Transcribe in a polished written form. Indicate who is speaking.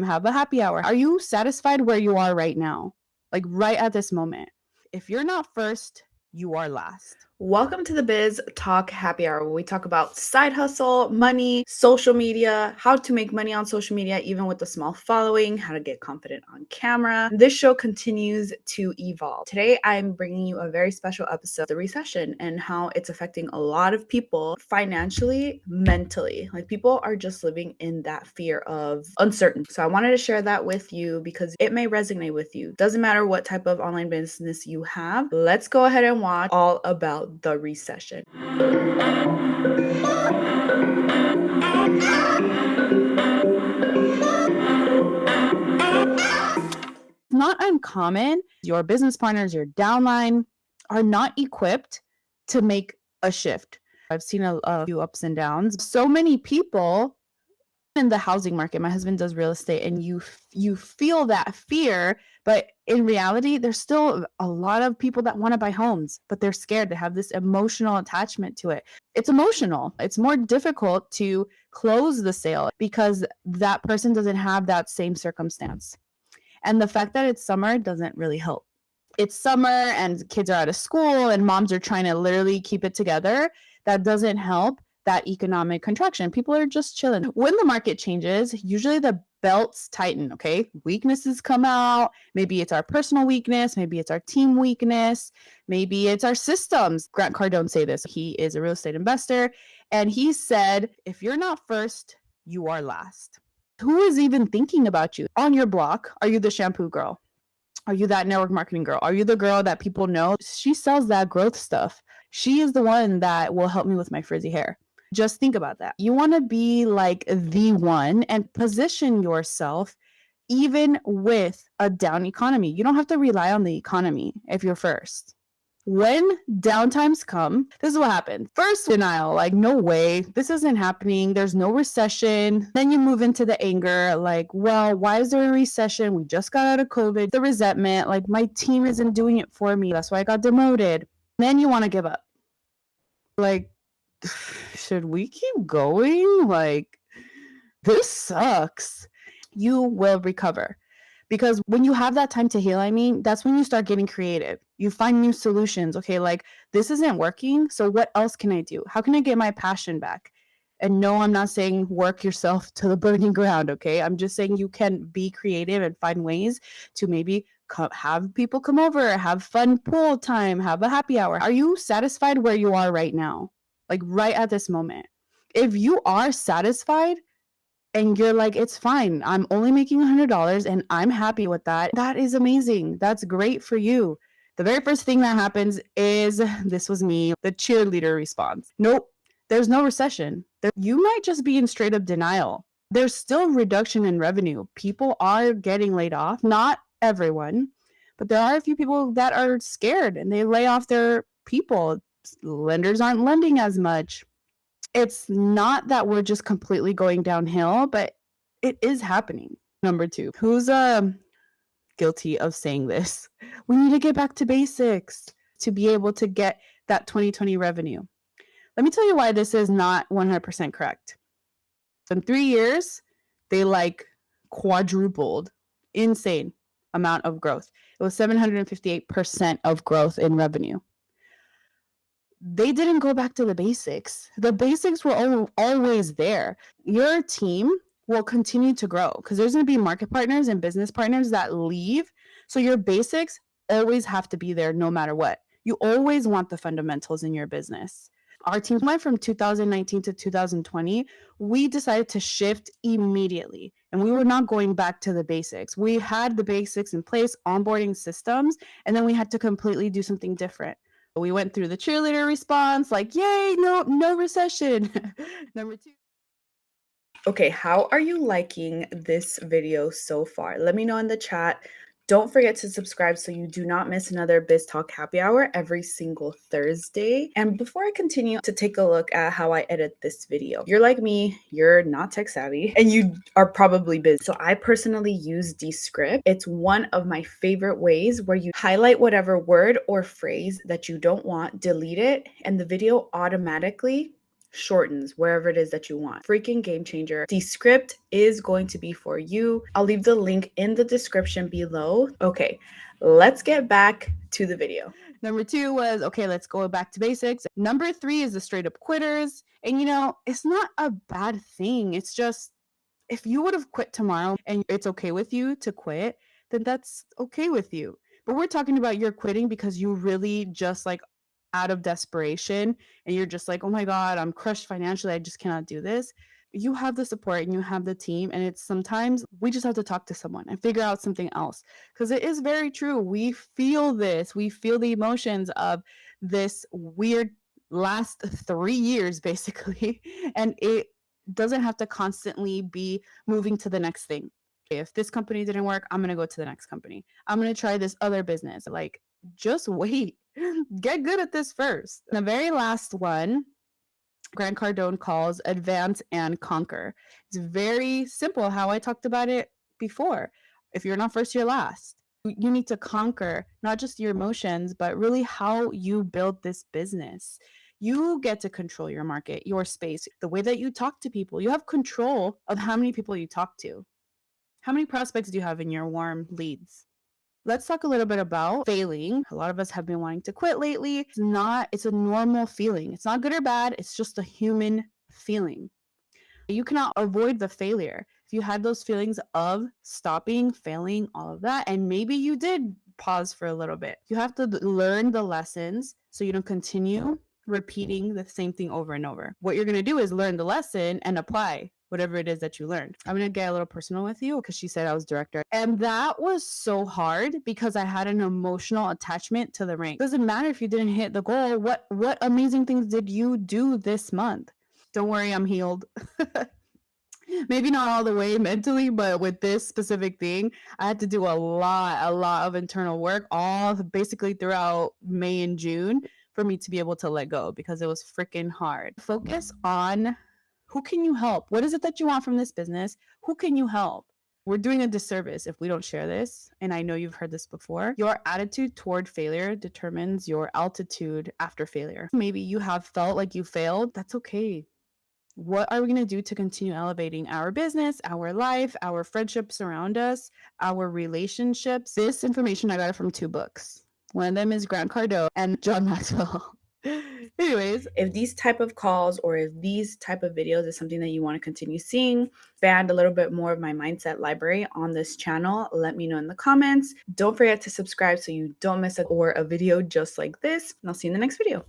Speaker 1: Have a happy hour. Are you satisfied where you are right now? Like right at this moment. If you're not first, you are last.
Speaker 2: Welcome to the Biz Talk Happy Hour, where we talk about side hustle, money, social media, how to make money on social media, even with a small following, how to get confident on camera. This show continues to evolve. Today, I'm bringing you a very special episode of the recession and how it's affecting a lot of people financially, mentally. Like people are just living in that fear of uncertainty. So I wanted to share that with you because it may resonate with you. Doesn't matter what type of online business you have. Let's go ahead and watch all about the recession.
Speaker 1: Not uncommon. Your business partners, your downline are not equipped to make a shift. I've seen a few ups and downs. So many people in the housing market. My husband does real estate, and you feel that fear, but in reality, there's still a lot of people that want to buy homes, but they're scared. They have this emotional attachment to it. It's emotional. It's more difficult to close the sale because that person doesn't have that same circumstance. And the fact that it's summer doesn't really help. It's summer and kids are out of school and moms are trying to literally keep it together. That doesn't help that economic contraction. People are just chilling. When the market changes, usually the belts tighten, okay? Weaknesses come out. Maybe it's our personal weakness. Maybe it's our team weakness. Maybe it's our systems. Grant Cardone say this. He is a real estate investor. And he said, if you're not first, you are last. Who is even thinking about you? On your block, are you the shampoo girl? Are you that network marketing girl? Are you the girl that people know? She sells that growth stuff. She is the one that will help me with my frizzy hair. Just think about that. You want to be like the one and position yourself even with a down economy. You don't have to rely on the economy if you're first. When downtimes come, this is what happens. First, denial, like, no way, this isn't happening. There's no recession. Then you move into the anger, like, well, why is there a recession? We just got out of COVID. The resentment, like, my team isn't doing it for me. That's why I got demoted. Then you want to give up. Like, should we keep going? Like, this sucks. You will recover. Because when you have that time to heal, that's when you start getting creative. You find new solutions. Okay, like this isn't working. So what else can I do? How can I get my passion back? And no, I'm not saying work yourself to the burning ground. Okay, I'm just saying you can be creative and find ways to maybe have people come over, have fun pool time, have a happy hour. Are you satisfied where you are right now? Like right at this moment. If you are satisfied, and you're like, it's fine. I'm only making $100 and I'm happy with that. That is amazing. That's great for you. The very first thing that happens is this was me, the cheerleader response. Nope, there's no recession. You might just be in straight up denial. There's still reduction in revenue. People are getting laid off. Not everyone, but there are a few people that are scared and they lay off their people. Lenders aren't lending as much. It's not that we're just completely going downhill, but it is happening. Number 2, who's guilty of saying this? We need to get back to basics to be able to get that 2020 revenue. Let me tell you why this is not 100% correct. In 3 years, they like quadrupled. Insane amount of growth. It was 758% of growth in revenue. They didn't go back to the basics. The basics were always there. Your team will continue to grow because there's going to be market partners and business partners that leave. So your basics always have to be there no matter what. You always want the fundamentals in your business. Our team went from 2019 to 2020. We decided to shift immediately and we were not going back to the basics. We had the basics in place, onboarding systems, and then we had to completely do something different. We went through the cheerleader response, like, yay, no recession. Number 2.
Speaker 2: Okay, how are you liking this video so far? Let me know in the chat. Don't forget to subscribe so you do not miss another Biz Talk Happy Hour every single Thursday. And before I continue to take a look at how I edit this video, you're like me, you're not tech savvy, and you are probably busy. So I personally use Descript. It's one of my favorite ways where you highlight whatever word or phrase that you don't want, delete it, and the video automatically shortens, wherever it is that you want. Freaking game changer. Descript is going to be for you. I'll leave the link in the description below. Okay, let's get back to the video.
Speaker 1: Number 2 was, okay, let's go back to basics. Number 3 is the straight up quitters. And it's not a bad thing. It's just, if you would have quit tomorrow and it's okay with you to quit, then that's okay with you. But we're talking about you're quitting because you really just like out of desperation and you're just like, oh my God, I'm crushed financially. I just cannot do this. You have the support and you have the team. And it's sometimes we just have to talk to someone and figure out something else. Because it is very true. We feel this. We feel the emotions of this weird last 3 years, basically. And it doesn't have to constantly be moving to the next thing. If this company didn't work, I'm going to go to the next company. I'm going to try this other business. Like, just wait. Get good at this first. And the very last one, Grant Cardone calls advance and conquer. It's very simple how I talked about it before. If you're not first, you're last. You need to conquer not just your emotions, but really how you build this business. You get to control your market, your space, the way that you talk to people. You have control of how many people you talk to. How many prospects do you have in your warm leads? Let's talk a little bit about failing. A lot of us have been wanting to quit lately. It's a normal feeling. It's not good or bad. It's just a human feeling. You cannot avoid the failure. If you had those feelings of stopping, failing, all of that, and maybe you did pause for a little bit, you have to learn the lessons so you don't continue repeating the same thing over and over. What you're going to do is learn the lesson and apply whatever it is that you learned. I'm going to get a little personal with you because she said I was director. And that was so hard because I had an emotional attachment to the rank. It doesn't matter if you didn't hit the goal. What amazing things did you do this month? Don't worry, I'm healed. Maybe not all the way mentally, but with this specific thing, I had to do a lot of internal work all basically throughout May and June for me to be able to let go because it was freaking hard. Focus on who can you help? What is it that you want from this business? Who can you help? We're doing a disservice if we don't share this. And I know you've heard this before. Your attitude toward failure determines your altitude after failure. Maybe you have felt like you failed. That's okay. What are we going to do to continue elevating our business, our life, our friendships around us, our relationships? This information I got it from 2 books. One of them is Grant Cardone and John Maxwell. Anyways,
Speaker 2: if these type of calls or if these type of videos is something that you want to continue seeing, expand a little bit more of my mindset library on this channel, let me know in the comments. Don't forget to subscribe so you don't miss a video just like this, and I'll see you in the next video.